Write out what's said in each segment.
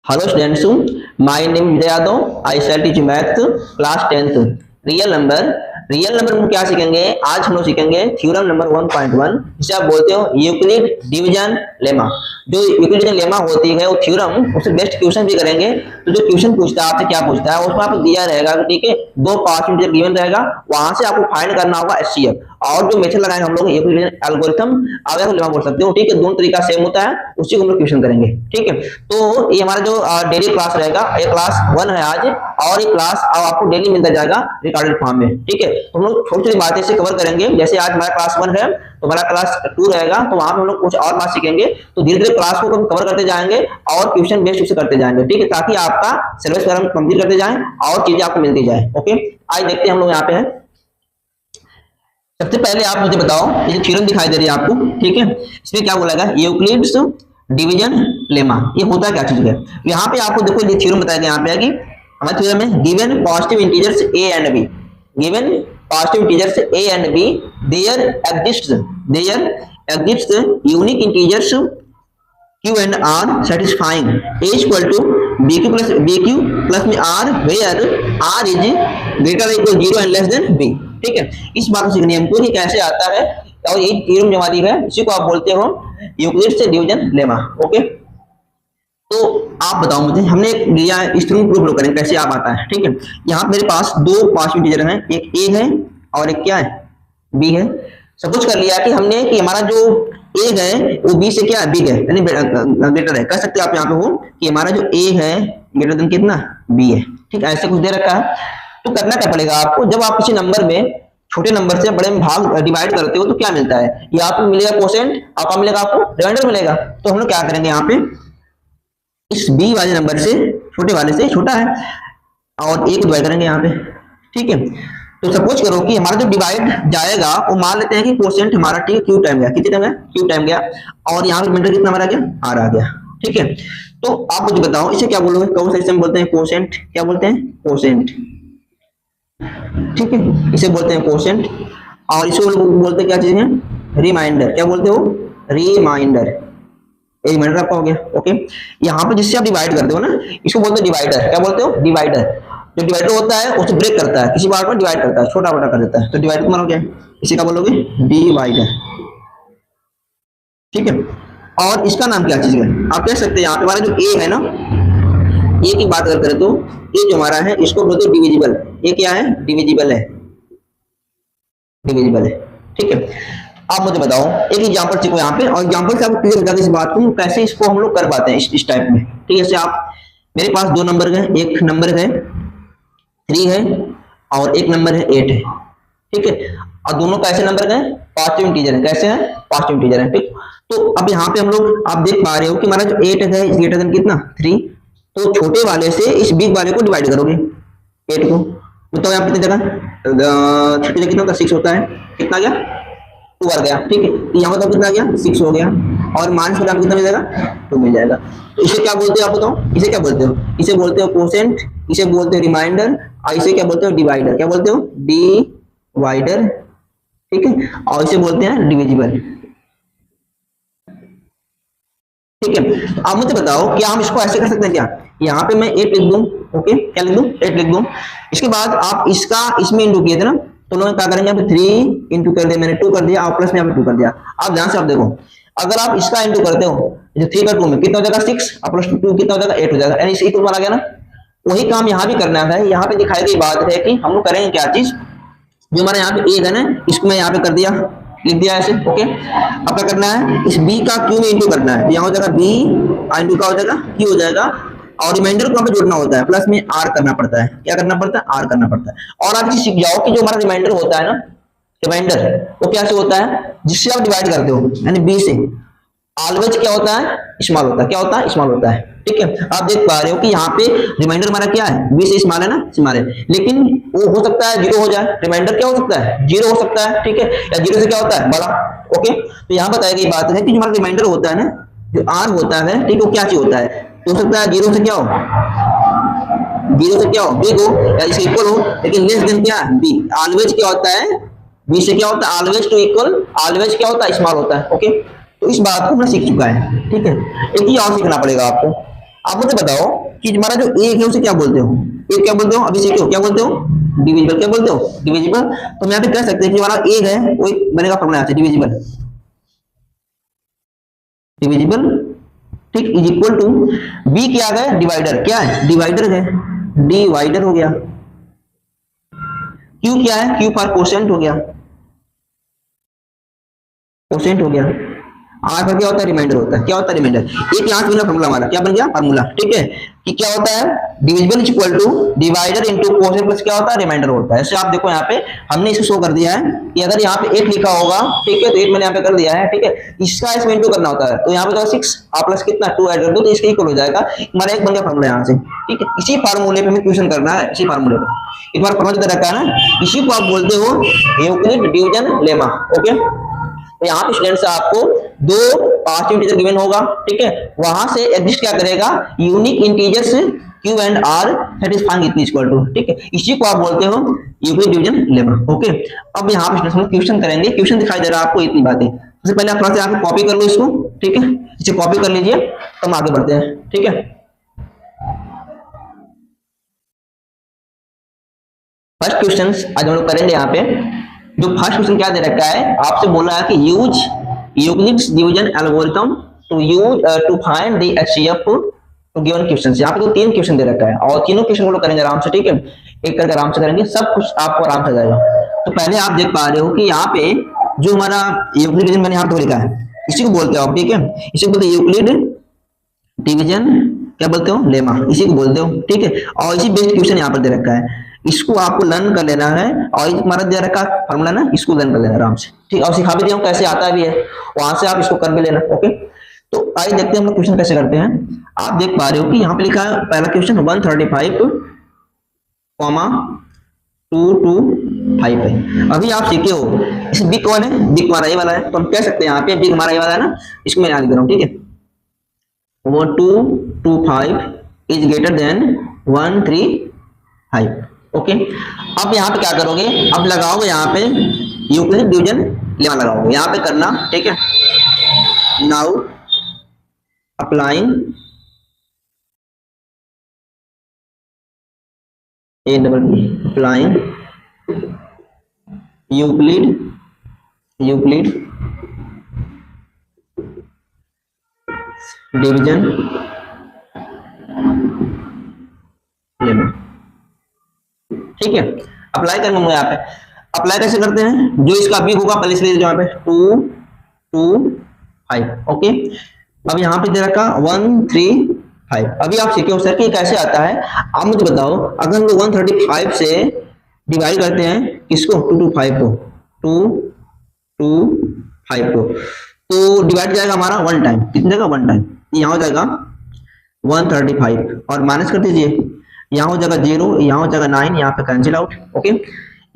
Hello students, my name is Vijay Yadav. I shall teach math class 10th. Real number में क्या सीखेंगे? आज हम लोग सीखेंगे थ्योरम नंबर 1.1 जिसे आप बोलते हो यूक्लिड डिवीजन लेमा। जो यूक्लिड डिवीजन लेमा होती है वो थ्योरम, उससे बेस्ट क्वेश्चन भी करेंगे। तो जो क्वेश्चन पूछता है आपसे क्या पूछता है उसमें आपको दिया रहेगा, ठीक है, दो पांच इंटीजर गिवन रहेगा, वहां से आपको फाइंड करना होगा एचसीएफ। और जो मेथड लगाएंगे हम लोग यूक्लिड एल्गोरिथम, आप लेमा बोल सकते हो, ठीक है, दोनों तरीका सेम होता है, उसी को हम लोग क्वेश्चन करेंगे, ठीक है। तो ये हमारा जो डेली क्लास रहेगा, ये क्लास 1 है आज, और ये क्लास आपको डेली मिलता जाएगा रिकॉर्डेड फॉर्म में, ठीक है। तो हम लोग छोटी छोटी बातें से कवर करेंगे। जैसे आज हमारा क्लास 1 है तो हमारा क्लास 2 रहेगा, तो वहां पे हम लोग कुछ और बात सीखेंगे। तो धीरे धीरे क्लास को हम कवर करते जाएंगे और क्वेश्चन बेस्ड उसे करते जाएंगे, ठीक है, ताकि आपका सिलेबस हम कंप्लीट करते जाएं और चीजें आपको मिलती जाए। ओके, आज देखते हैं हम लोग यहाँ पे है। सबसे पहले आप मुझे बताओ, ये थ्योरम दिखाई दे रही है आपको, ठीक है, इसमें क्या बोला गया? Euclid's division lemma. ये होता क्या चीज है? यहाँ पे आपको देखो ये थ्योरम बताया गया, यहाँ पे है कि हमारे थ्योरम में given positive integers a and b, given positive integers a and b, there exists unique integers q and r satisfying a equal to bq plus में r where r is greater than equal 0 and less than b, ठीक है। इस बात को सीखनी है हमको कि कैसे आता है, और यही थ्योरम जो हमारी है इसी को आप बोलते हो यूक्लिड्स डिवीजन लेमा। ओके, तो आप बताओ मुझे, हमने एक लिया इस थ्योरम को प्रूव करेंगे कैसे आप आता है, ठीक है। यहाँ मेरे पास दो पांच इंटीजर हैं, एक a है और एक क्या है, b है। सपोज कर लिया कि हमने कि हमारा जो a है वो b से क्या है, बिग है, यानी ग्रेटर है। कह सकते हैं आप यहाँ पे हो कि हमारा जो a है ग्रेटर देन कितना, b है, ठीक है, ऐसे कुछ दे रखा है। तो करना क्या पड़ेगा आपको? जब आप किसी नंबर में छोटे नंबर से बड़े में भाग डिवाइड करते हो तो क्या मिलता है? या आपको मिलेगा कोसेंट, आपको मिलेगा, आपको रिमाइंडर मिलेगा। तो हम लोग क्या करेंगे यहाँ पे, इस b वाले नंबर से, छोटे वाले से, छोटा है, और a को डिवाइड करेंगे यहाँ पे, ठीक है। तो सपोज करो कि हमारा जो डिवाइड जाएगा वो मान लेते हैं कि कोसेंट हमारा, ठीक है, क्यू टाइम गया, कितने टाइम गया, क्यू टाइम गया, और यहाँ पे रिमाइंडर कितना हमारा गया, r आ गया, ठीक है। तो आप मुझे बताओ इसे क्या बोलोगे? कौन सा इसे बोलते हैं? कोसेंट। क्या बोलते हैं? कोसेंट, ठीक है, इसे बोलते हैं कोसेंट। और इसे बोलते हैं क्या चीज है? रिमाइंडर। क्या बोलते हो? रिमाइंडर। रिमाइंडर आपका हो गया। ओके, यहाँ पे जिससे आप डिवाइड करते हो ना, इसको बोलते हैं डिवाइडर। क्या बोलते हो? डिवाइडर। जो डिवाइडर होता है उसे ब्रेक करता है, किसी पार्ट में डिवाइड करता है, छोटा बड़ा कर देता है, तो डिवाइडर तुम्हारा हो गया, इसे क्या बोलोगे? डिवाइडर, ठीक है। और इसका नाम क्या चीज है? आप कह सकते हैं यहाँ पे हमारा जो ए है ना, ए की बात करें तो ये जो हमारा है इसको बोलते हैं डिविजिबल। ये क्या है? डिविजिबल है, डिविजिबल है, ठीक है। आप मुझे बताओ एक एग्जांपल सीखो यहाँ पे, और एग्जांपल से आपको क्लियर हो जाता है इस बात को कैसे इसको हम लोग कर पाते हैं इस टाइप में, ठीक है। जैसे आप, मेरे पास दो नंबर है, एक नंबर है 3 है और एक नंबर है 8 है, ठीक है, और दोनों कैसे नंबर है? पॉजिटिव इंटीजर है। कैसे है? पॉजिटिव इंटीजर है, ठीक। तो अब यहाँ पे हम लोग, आप देख पा रहे हो कि हमारा जो 8 है इस ग्रेटर देन कितना, 3। तो छोटे वाले से इस बिग वाले को डिवाइड करोगे, 8 को, बताओ यहाँ कितनी जगह, छोटी जगह कितना होता है? 6 होता है, कितना गया? 2 आ गया, ठीक है। यहाँ बताओ कितना गया? 6 हो गया, और माइनस में कितना मिल जाएगा? 2 मिल जाएगा। तो इसे क्या बोलते हो आप बताओ? इसे क्या बोलते हो? इसे बोलते हो कोसेंट, इसे बोलते हो रिमाइंडर, और इसे क्या बोलते हो? डिवाइडर। क्या बोलते हो? डिवाइडर, ठीक है, और इसे बोलते हैं डिविजिबल, ठीक है। आप मुझे बताओ क्या हम इसको ऐसे कर सकते हैं क्या? यहाँ पे मैं 8 लिख दूं, ओके, क्या लिख दूं? 8 लिख दूं। इसके बाद आप इसका इसमें इंटू किए थे ना, तो लोग क्या करेंगे? यहाँ पे 3 इंटू कर दिया मैंने, 2 कर दिया, और प्लस में यहाँ पे 2 कर दिया। आप ध्यान से आप देखो, अगर आप इसका इंटू करते हो, जो 3 का 2 में कितना हो जाएगा? 6, और प्लस 2 कितना हो जाएगा? 8 हो जाएगा, यानी इसी इक्वल आ गया ना। वही काम यहाँ भी करना है। यहाँ पे दिखाई गई बात है कि हम लोग करेंगे क्या चीज, जो हमारे यहाँ पे a है ना, इसको मैं यहाँ पे कर दिया, लिख दिया ऐसे, ओके। अब क्या करना है? इस b का q में इंटू करना है, यहाँ हो जाएगा b इंटू का हो जाएगा q हो जाएगा, और रिमाइंडर को यहाँ पे जोड़ना होता है, प्लस में r करना पड़ता है। क्या करना पड़ता है? r करना पड़ता है। और आप चीज सीख जाओ कि जो हमारा रिमाइंडर होता है ना, रिमाइंडर वो क्या से होता है? जिससे आप डिवाइड करते हो, यानी b से, ऑलवेज क्या होता है? स्मॉल होता है। क्या होता है? स्मॉल होता है, ठीक है। आप देख पा रहे हो कि यहाँ पे रिमाइंडर हमारा क्या है? b से स्मॉल है ना, स्मॉल है, लेकिन वो हो सकता है 0 हो जाए, रिमाइंडर क्या हो सकता है? 0 हो सकता है, ठीक है, या 0 से क्या होता है? बड़ा, ओके। तो यहाँ बताई गई बात है कि जो हमारा रिमाइंडर होता है ना, जो r होता है, ठीक है, वो क्या चीज होता है? तो हो सकता है 0 से क्या हो? 0 से क्या हो? बिग हो या इसके इक्वल हो, लेकिन लेस देन क्या? b। ऑलवेज क्या होता है? b से क्या होता है? ऑलवेज टू इक्वल, ऑलवेज क्या होता है? स्मॉल होता है, ओके। तो इस बात को हमने सीख चुका है, ठीक है। एक ही और सीखना पड़ेगा आपको, आप मुझे बताओ कि हमारा जो एक है उसे क्या बोलते हो, एक क्या बोलते हो, अभी सीखो क्या बोलते हो, डिविजिबल, क्या बोलते हो, डिविजिबल। तो हम यहाँ पे कह सकते हैं कि हमारा एक है वो बनेगा फॉर्मूला यहाँ से डिविजिबल, डिविजिबल, ठीक, इज इक्वल टू बी क्या है, डिवाइडर, क्या है, डिवाइडर है, डिवाइडर हो गया, क्यू क्या है, क्यू फॉर कोशेंट हो गया, कोशेंट हो गया, आर पर क्या होता है, रिमाइंडर होता है, क्या होता है, रिमाइंडर। एक यहाँ से बना फॉर्मूला हमारा, क्या बन गया फॉर्मूला, ठीक है, कि क्या होता है, divisible is equal to divider into quotient plus क्या होता है, रिमाइंडर होता है। ऐसे आप देखो यहाँ पे हमने इसे शो कर दिया है कि अगर यहाँ पे 8 लिखा होगा, ठीक है, तो 8 मैंने यहाँ पे कर दिया है, ठीक है, इसका इसमें इंटू करना होता है, तो यहाँ पे जो 6 आप प्लस कितना 2 ऐड कर दो तो इसके इक्वल हो जाएगा, हमारा एक बन गया फॉर्मूला यहाँ से, ठीक है। इसी फार्मूले पे हमें क्वेश्चन करना है, इसी फार्मूले पे एक बार फॉर्मूला दे रखा है ना, इसी को आप बोलते हो यूक्लिड डिवीजन लेमा, ओके। तो यहाँ पे स्टूडेंट से आपको दो पॉजिटिव इंटीजर गिवन होगा, ठीक है, वहां से एग्जिस्ट क्या करेगा, unique integers q and r satisfying इतनी इक्वल टू, ठीक है, इसी को आप बोलते हो यूक्लिड डिवीजन लेमा, ओके। अब यहाँ पे स्टूडेंट्स क्वेश्चन करेंगे, क्वेश्चन दिखाई दे रहा है आपको इतनी बातें, सबसे पहले आप थोड़ा सा कॉपी कर लो इसको, ठीक है, इसे कॉपी कर लीजिए, तो हम आगे बढ़ते हैं, ठीक है। फर्स्ट क्वेश्चन आज हम लोग करेंगे यहाँ पे, जो फर्स्ट क्वेश्चन क्या दे रखा है, आपसे बोला है कि use Euclid's division algorithm to use to find the HCF to given questions. यहाँ पे तो 3 क्वेश्चन दे रखा है और तीनों क्वेश्चन को लोग करेंगे आराम से, ठीक है, एक करके आराम से करेंगे, सब कुछ आपको आराम से जाएगा। तो पहले आप देख पा रहे हो कि यहाँ पे जो हमारा यूक्लिड डिवीजन मैंने यहाँ पे लिखा है, इसी को बोलते हो आप, ठीक है, इसी को बोलते हैं यूक्लिड डिवीजन, क्या बोलते हो, लेमा, इसी को बोलते हो, ठीक है। और इसी बेस्ड क्वेश्चन यहाँ पर दे रखा है, इसको आपको लर्न कर लेना है, और हमारा दे रखा फॉर्मूला ना, इसको लर्न कर लेना आराम से, ठीक, और सिखा भी दिया हूं कैसे आता भी है, वहां से आप इसको कर भी लेना, ओके। तो आइए देखते हैं हम लोग क्वेश्चन कैसे करते हैं। आप देख पा रहे हो कि यहाँ पे लिखा है पहला क्वेश्चन 135, 225 है। अभी आप सीखे हो इस बिग कौन है, बिग हमारा ये वाला है, तो हम कह सकते हैं यहाँ पे बिग हमारा ये वाला है ना, इसको मैं याद कर रहा हूँ, ठीक है, 225 इज ग्रेटर देन 135, ओके। अब यहाँ पे क्या करोगे, अब लगाओगे यहाँ पे यूक्लिड डिवीजन लेमा लगाओगे, यहाँ पे करना, ठीक है। Now applying applying Euclid division lemma, ठीक है। अप्लाई करना होगा यहाँ पे, अप्लाई कैसे करते हैं, जो इसका बिग होगा पहले इसलिए यहाँ पे 225, ओके। अब यहाँ पे दे रखा 135। अभी आप सीखे हो सर कि कैसे आता है, आप मुझे बताओ, अगर हम लोग 135 से डिवाइड करते हैं किसको, 225 को, 225 को, तो डिवाइड जाएगा हमारा 1 टाइम, कितनी जगह 1 टाइम, यहाँ हो जाएगा 135 और माइनस कर दीजिए, यहाँ हो जाएगा 0, यहाँ हो जाएगा 9, यहाँ पे कैंसिल आउट, ओके।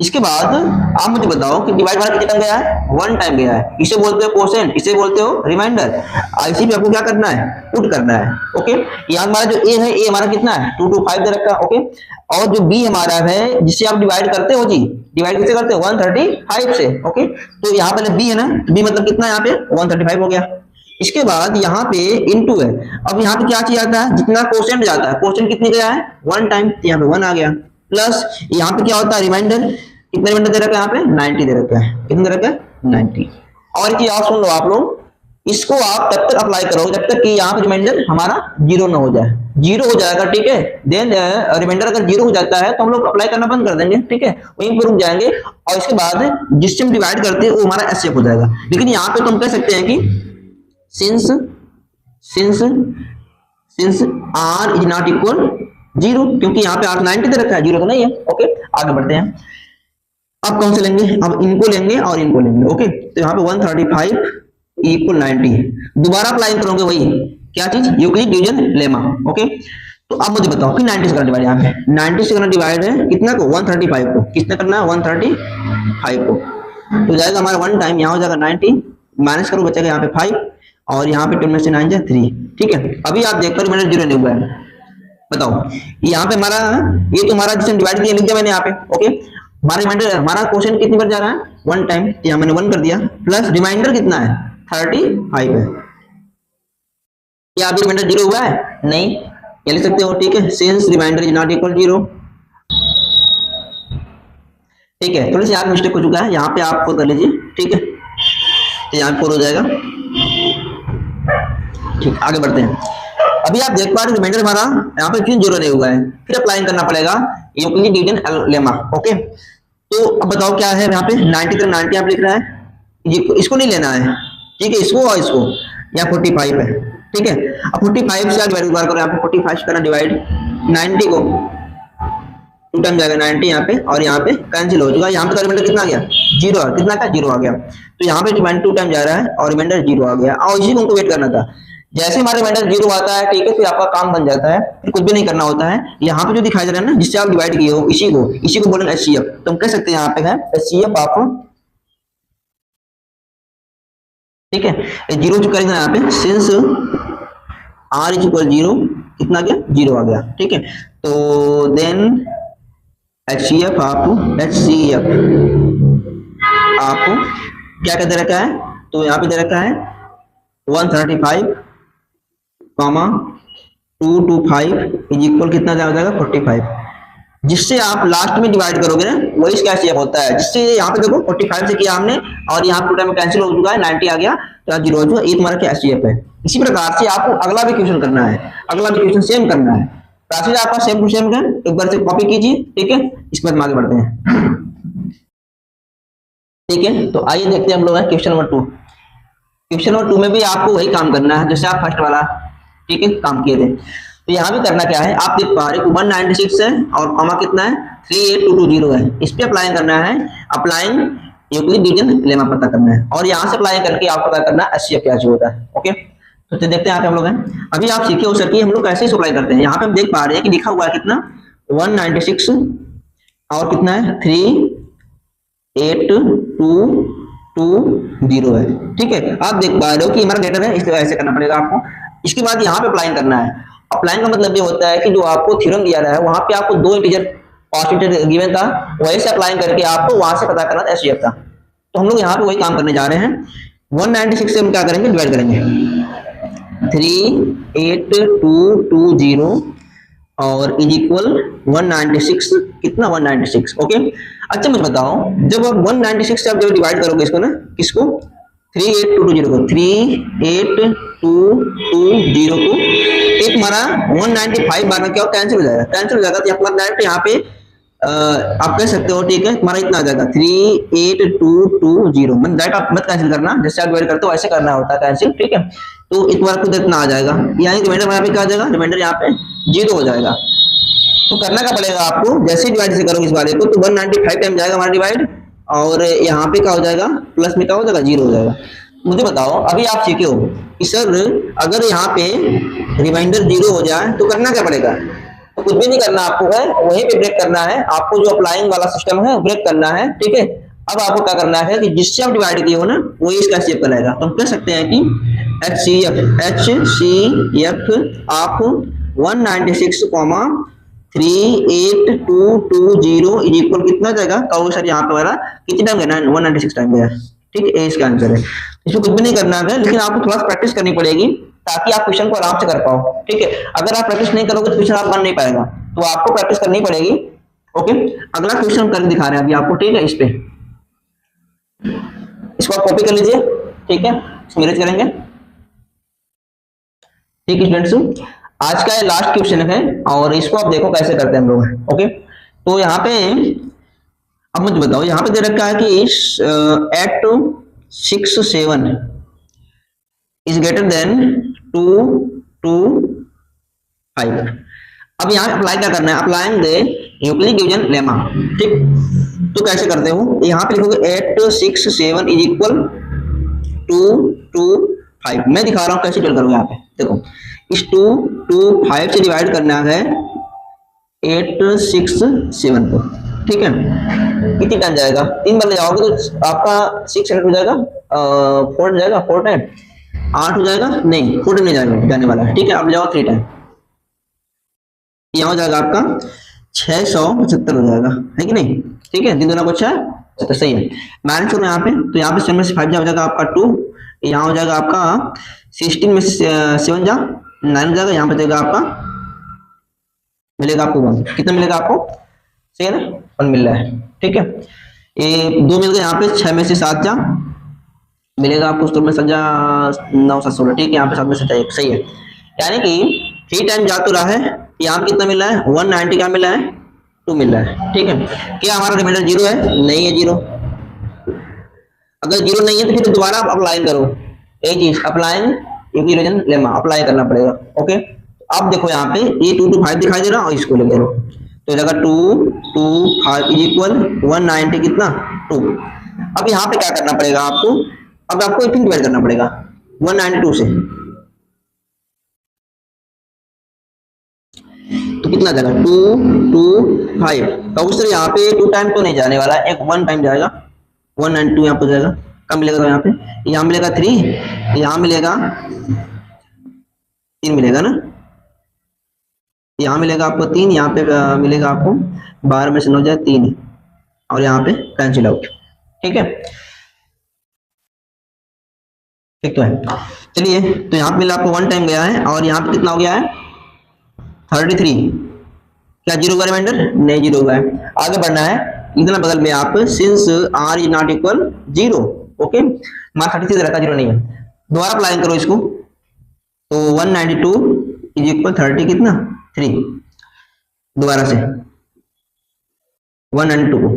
इसके बाद आप मुझे बताओ कि डिवाइड हमारा कितने टाइम गया है, 1 टाइम गया है, इसे बोलते हो कोसेंट, इसे बोलते हो रिमाइंडर, इसी पे आपको क्या करना है, पुट करना है, ओके। यहाँ हमारा जो ए है, ए हमारा कितना है 225 दे रखा है, ओके। और जो बी हमारा है जिससे आप डिवाइड करते हो जी, डिवाइड किससे करते हो 135 से, ओके। तो यहाँ पहले बी है ना, बी मतलब कितना यहाँ पे 135 हो गया। इसके बाद यहाँ पे इनटू है, अब यहाँ पे क्या चीज आता है, जितना कोशेंट जाता है, कोशेंट कितने गया है 1 टाइम, यहाँ पे 1 आ गया, प्लस यहाँ पे क्या होता है रिमाइंडर, कितने रिमाइंडर दे रखा है यहाँ पे 90 दे रखा है, कितने दे रखा है 90। और एक चीज आप सुन लो आप लोग, इसको आप तब तक अप्लाई करो जब तक कि यहाँ पे रिमाइंडर हमारा 0 ना हो जाए, 0 हो जाएगा, ठीक है, देन रिमाइंडर अगर 0 हो जाता है तो हम लोग अप्लाई करना बंद कर देंगे, ठीक है, वहीं पर रुक जाएंगे, और इसके बाद जिससे हम डिवाइड करते हैं वो हमारा एस्केप हो जाएगा। लेकिन यहाँ पे तो हम कह सकते हैं कि since r is not equal 0, क्योंकि यहाँ पे r 90 दे रखा है, 0 तो नहीं है, ओके। आगे बढ़ते हैं, अब कौन से लेंगे, अब इनको लेंगे और इनको लेंगे, ओके। तो यहाँ पे 135 इक्वल 90, दोबारा अप्लाई करोगे वही क्या चीज, यूक्लिड डिवीजन लेमा, ओके। तो अब मुझे बताओ कि 90 से करना डिवाइड, यहाँ पे 90 से करना डिवाइड है कितना को, 135 को, कितना करना है 135 को, तो जाएगा हमारा 1 टाइम, यहाँ हो जाएगा 90, माइनस करो बचेगा यहाँ पे 5, और यहाँ पे 2 में से 9 जाए 3, ठीक है। अभी आप देखकर मैंने 0 नहीं हुआ है, बताओ यहाँ पे हमारा ये तो हमारा जिसने डिवाइड किया लिख दिया मैंने यहाँ पे, ओके। हमारा रिमाइंडर, हमारा क्वेश्चन कितनी बार जा रहा है 1 टाइम, यहाँ मैंने 1 कर दिया, प्लस रिमाइंडर कितना है 35 है, क्या अभी रिमाइंडर 0 हुआ है नहीं, क्या लिख सकते हो, ठीक है, since reminder is not equal 0, ठीक है। थोड़ी सी यहाँ मिस्टेक हो चुका है, यहाँ पे आप कर लीजिए, ठीक है, तो यहाँ 4 हो जाएगा, ठीक। आगे बढ़ते हैं। अभी आप देख पा रहे रिमाइंडर हमारा यहाँ पे क्यों 0 नहीं हुआ है, फिर अप्लाई करना पड़ेगा यूक्लिड डिवीजन लेमा, ओके। तो अब बताओ क्या है यहाँ पे 90 तरफ 90 आप लिख रहा है, इसको नहीं लेना है, ठीक है, इसको और इसको, यहाँ 45 है, ठीक है। अब 45 से डिवाइड करो, यहाँ पे 45 करना डिवाइड 90 को 2 टाइम जाएगा 90 यहाँ पे, और यहाँ पे कैंसिल हो चुका है। यहाँ पे रिमाइंडर कितना आ गया, 0, कितना का 0 आ गया। तो यहाँ पे रिमाइंडर 2 टाइम जा रहा है और रिमाइंडर 0 आ गया, और इसी को हमको वेट करना था। जैसे हमारे रिमाइंडर 0 आता है, ठीक है, फिर आपका काम बन जाता है, फिर कुछ भी नहीं करना होता है। यहाँ पे जो दिखाई दे रहा है ना, जिससे आप डिवाइड किए हो, इसी को बोलेंगे HCF। तो हम कह सकते हैं यहाँ पे है HCF आप, ठीक है, 0 जो करेंगे यहाँ पे, सिंस R इज इक्वल 0, कितना गया, 0 आ गया, ठीक है। तो देन HCF आप क्या दे रखा है, तो यहाँ पे दे रखा है 135, 225 इज इक्वल कितना हो जाएगा 45, जिससे आप लास्ट में डिवाइड करोगे ना, वही इसका HCF होता है। जिससे यहाँ पे देखो 45 से किया हमने, और यहाँ पे टाइम कैंसिल हो चुका है, 90 आ गया, तो 0 हो चुका, ये तुम्हारा क्या HCF है। इसी प्रकार से आपको अगला भी क्वेश्चन करना है, अगला भी क्वेश्चन सेम करना है, प्रोसेस आपका सेम टू सेम है, एक बार से कॉपी कीजिए, ठीक है। इसके बाद आगे बढ़ते हैं, ठीक है। तो आइए देखते हैं हम लोग क्वेश्चन नंबर 2। क्वेश्चन नंबर 2 में भी आपको वही काम करना है जैसे आप फर्स्ट वाला, ठीक है, काम किए थे। तो यहाँ भी करना क्या है, आप देख पा रहे 196 है और कॉमा कितना है 38220 है, इस पे अप्लाई करना है, अप्लाइंग यूक्लिड डिवीजन लेमा पता करना है, और यहाँ से अप्लाई करके आप पता करना HCF क्या होता है, ओके। तो देखते हैं यहाँ पे हम लोग हैं। अभी आप सीखे हो सके हम लोग कैसे अप्लाई करते हैं। यहाँ पे हम देख पा रहे हैं कि लिखा हुआ है कितना 196 और कितना है 38220 है, ठीक है। आप देख पा रहे हो कि हमारा ग्रेटर है, इसलिए ऐसे करना पड़ेगा आपको। इसके बाद यहाँ पे अप्लाई करना है। अप्लाई का मतलब ये होता है कि जो आपको थ्योरम दिया रहा है वहां पे आपको 2 इंटीजर पॉजिटिव गिवन था, वही से अप्लाई करके आपको वहां से पता करना था HCF था। तो हम लोग यहाँ पे वही काम करने जा रहे हैं। 196 से हम क्या करेंगे, डिवाइड करेंगे 38220 और इज इक्वल 196, कितना 196, ओके। अच्छा मुझे बताओ, जब आप 196 से आप जब डिवाइड करोगे इसको ना, किसको 38220 को, 38220 को, एक हमारा 195 बार में क्या हो, कैंसिल हो जाएगा, तो अपना डायरेक्ट यहाँ पे आप कह सकते हो, ठीक है, हमारा इतना आ जाएगा 38220, मतलब डायरेक्ट आप मत कैंसिल करना, जैसे आप डिवाइड करते हो वैसे करना होता है कैंसिल, ठीक है। तो एक बार खुद इतना आ जाएगा, यानी रिमाइंडर यहाँ पे क्या आ जाएगा, रिमाइंडर यहाँ पे 0 हो जाएगा। तो करना क्या पड़ेगा आपको, जैसे डिवाइड से करोगे इस वाले को, तो 195 टाइम जाएगा हमारा डिवाइड, और यहाँ पे क्या हो जाएगा, प्लस में क्या हो जाएगा 0 हो जाएगा। मुझे बताओ, अभी आप सीखे हो कि सर अगर यहाँ पे रिमाइंडर 0 हो जाए तो करना क्या पड़ेगा, तो कुछ भी नहीं करना आपको है, वहीं पे ब्रेक करना है आपको, जो अप्लाइंग वाला सिस्टम है ब्रेक करना है, ठीक है। अब आपको क्या करना है कि जिससे आप डिवाइड किए हो ना वही इसका HCF कराएगा। तो हम कह सकते हैं कि HCF आप 196, 38220 इज इक्वल कितना जाएगा, कहो सर यहाँ पे वाला कितने टाइम गया, 196 टाइम गया, ठीक है, इसका आंसर है। इसमें कुछ भी नहीं करना है, लेकिन आपको थोड़ा प्रैक्टिस करनी पड़ेगी ताकि आप क्वेश्चन को आराम से कर पाओ, ठीक है। अगर आप प्रैक्टिस नहीं करोगे तो क्वेश्चन आप बन नहीं पाएगा, तो आपको प्रैक्टिस करनी पड़ेगी, ओके। अगला क्वेश्चन कर दिखा रहे हैं अभी आपको, ठीक है। इस पे इसको आप कॉपी कर लीजिए, ठीक है, मेरेज करेंगे, ठीक है स्टूडेंट्स। आज का ये लास्ट क्वेश्चन है और इसको आप देखो कैसे करते हैं हम लोग, ओके। तो यहाँ पे अब मुझे बताओ, यहाँ पे दे रखा है कि 867 इज ग्रेटर देन 225। अब यहाँ अप्लाई क्या करना है, applying the Euclid division lemma, ठीक। तो कैसे करते हो, यहाँ पे लिखोगे 867 इज इक्वल 225। मैं दिखा रहा हूँ कैसे डील करोगे, यहाँ पे देखो, इस 225 से डिवाइड करना है 867 को, ठीक है। कितनी टाइम जाएगा, 3 बार ले जाओगे तो आपका 600 हो जाएगा, 4 हो जाएगा, 4 टाइम 8 हो जाएगा, नहीं 4 नहीं जाएगा, जाने वाला है, ठीक है। आप जाओ 3 टाइम, यहाँ हो जाएगा आपका 675 हो जाएगा, है कि नहीं, ठीक है। 3 दूना को 6, तो सही है। माइनस करो यहाँ पे, तो यहाँ पे 7 में से 5 जा हो जाएगा आपका 2, यहाँ हो जाएगा आपका 16 में से 7 जा 9 हो जाएगा, यहाँ पे देगा आपका मिलेगा आपको 1। कितना मिलेगा आपको? सही है ना, 1 मिल रहा है। ठीक है, ये 2 मिल गए यहाँ पे, 6 में से 7 जा मिलेगा आपको, उसमें सजा 9 7 16। ठीक है, यहाँ पे 7 में सजा 1। सही है, यानी कि 3 टाइम जा तो रहा है। यहाँ पे कितना मिला है? 190 क्या मिला है? 2 मिल रहा है। ठीक है, क्या हमारा रिमाइंडर 0 है? नहीं है 0। अगर 0 नहीं है तो फिर दोबारा आप अप्लाई करो, एक चीज अप्लाइंग इक्विवेलेंट लेमा अप्लाई करना पड़ेगा। ओके, अब देखो यहाँ पे ये 2 to 5 दिखाई दे रहा है और इसको लेके लो तो जगह 2 2 5 इज इक्वल 190 कितना 2। अब यहाँ पे क्या करना पड़ेगा आपको? अब आपको 18 डिवाइड करना पड़ेगा 192 से, तो कितना जाएगा 2 2 5। तो उस तरह यहाँ पे 2 टाइम तो नहीं जाने वाला, एक 1 टाइम जाएगा 192 यहाँ पे जाएगा। कब मिलेगा? तो यहाँ मिलेगा 3, यहाँ मिलेगा 3 मिलेगा ना, यहाँ मिलेगा आपको 3, यहाँ पे मिलेगा आपको 12 में से 9 जाए 3 और यहाँ पे कैंसिल आउट। ठीक है, ठीक तो है। चलिए, तो यहाँ पे मिला आपको 1 टाइम गया है और यहाँ पे कितना हो गया है 33। क्या 0 हुआ रिमाइंडर? नहीं 0 हुआ है। आगे बढ़ना है, इतना बगल में आप since r is not equal 0। Okay, mark 33 रखा 0 नहीं है। दोबारा अप्लाई करो इसको, तो 192 इज इक्वल 30 कितना 3। दोबारा से 192 को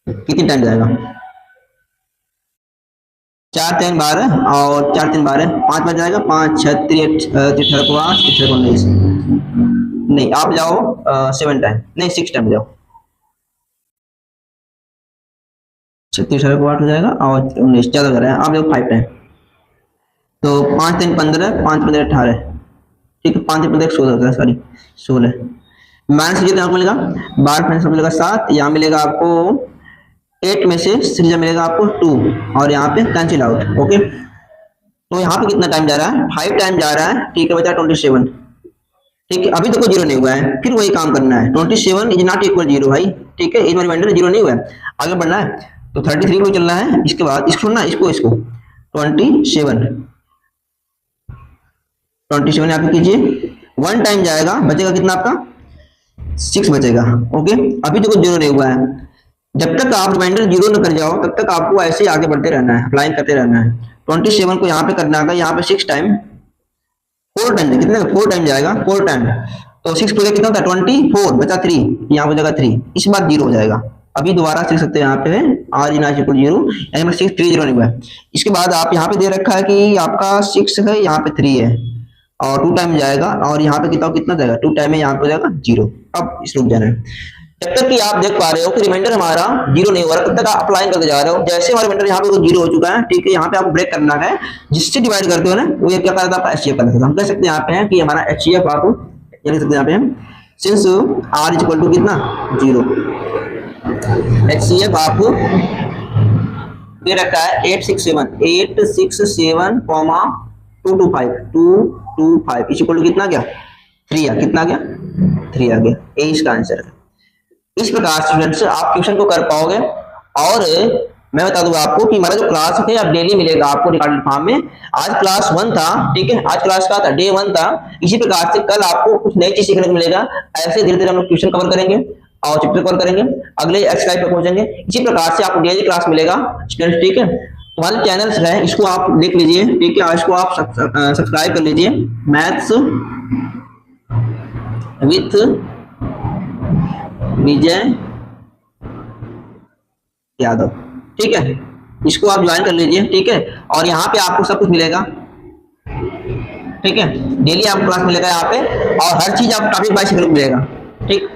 कितनी टाइम जाएगा? 4 3 12 और 4 3 12, 5 बच जाएगा, 5 6 3 8 19। नहीं, आप जाओ 7 टाइम, नहीं 6 टाइम जाओ, 36 8 हो जाएगा और 19 ज्यादा हो रहा है। आप जाओ 5 टाइम, तो 5 3 15 5 15 18। ठीक है, 5 15 16 होता है, सॉरी 16 माइनस कितना आपको मिलेगा 12 मिलेगा 7। यहाँ मिलेगा आपको 8 में से 6 मिलेगा आपको 2 और यहाँ पे कैंसिल आउट। ओके, तो यहाँ पे कितना टाइम जा रहा है? 5 टाइम जा रहा है। ठीक है, बचा 27। ठीक है, अभी तो कोई 0 नहीं हुआ है, फिर वही काम करना है। 27 इज नॉट इक्वल 0 भाई। ठीक है, इस बार रिमाइंडर 0 नहीं हुआ है, आगे बढ़ना है। तो 33 को चलना है, इसके बाद इसको ना इसको 27 यहाँ पे कीजिए, 1 टाइम जाएगा, बचेगा कितना आपका 6 बचेगा। ओके, अभी तो कुछ 0 नहीं हुआ है। जब तक आप रिमाइंडर 0 न कर जाओ तब तक आपको ऐसे ही आगे बढ़ते रहना है, अप्लाई करते रहना है। 27 को यहाँ पे करना है, यहाँ पे 6 टाइम 4 टाइम कितने 4 टाइम जाएगा 4 टाइम, तो 6 पूरे कितना होता है 24, बचा 3, यहाँ हो जाएगा 3, इस बार 0 हो जाएगा। अभी दोबारा सीख सकते हैं, यहाँ पे आज इज इक्वल 0 यानी 6 3 0 नहीं हुआ है। इसके बाद आप यहाँ पे दे रखा है कि आपका 6 है, यहाँ पे 3 है और 2 टाइम जाएगा और यहाँ पे कितना जाएगा 2 टाइम है, यहाँ पे हो जाएगा 0। अब इस रुक जाना है, जब तक कि आप देख पा रहे हो कि रिमाइंडर हमारा 0 नहीं हो रहा, तब तक आप अप्लाई करते जा रहे हो। जैसे हमारा रिमाइंडर यहाँ पे 0 हो चुका है, ठीक है, यहाँ पे आपको ब्रेक करना है, जिससे डिवाइड करते हो ना वो ये क्या करता है आपका एचसीएफ करता है। हम कह सकते हैं यहाँ पे कि हमारा एचसीएफ आप लिख सकते हैं यहाँ पे हम since r is equal to कितना 0, एचसीएफ आप दे रखा है 867 कॉमा 225 इस इक्वल टू कितना गया 3 आ कितना गया 3 आ गया। ये इसका आंसर है। इस प्रकार स्टूडेंट्स आप क्वेश्चन को कर पाओगे। और मैं बता दूंगा आपको कि हमारा जो क्लास है अब डेली मिलेगा आपको रिकॉर्डेड फॉर्म में। आज क्लास 1 था, ठीक है, आज क्लास का था डे 1 था। इसी प्रकार से कल आपको कुछ नई चीज सीखने को मिलेगा। ऐसे धीरे धीरे हम लोग क्वेश्चन कवर करेंगे और चैप्टर कवर करेंगे, अगले एक्सरसाइज पे पहुंचेंगे। इसी प्रकार से आपको डेली क्लास मिलेगा स्टूडेंट्स, ठीक है। हमारे चैनल्स है, इसको आप देख लीजिए, ठीक है, इसको आप सब्सक्राइब कर लीजिए, मैथ्स विथ विजय यादव, ठीक है, इसको आप ज्वाइन कर लीजिए, ठीक है। और यहाँ पे आपको सब कुछ मिलेगा, ठीक है, डेली आपको क्लास मिलेगा यहाँ पे और हर चीज आपको टॉपिक वाइज मिलेगा, ठीक।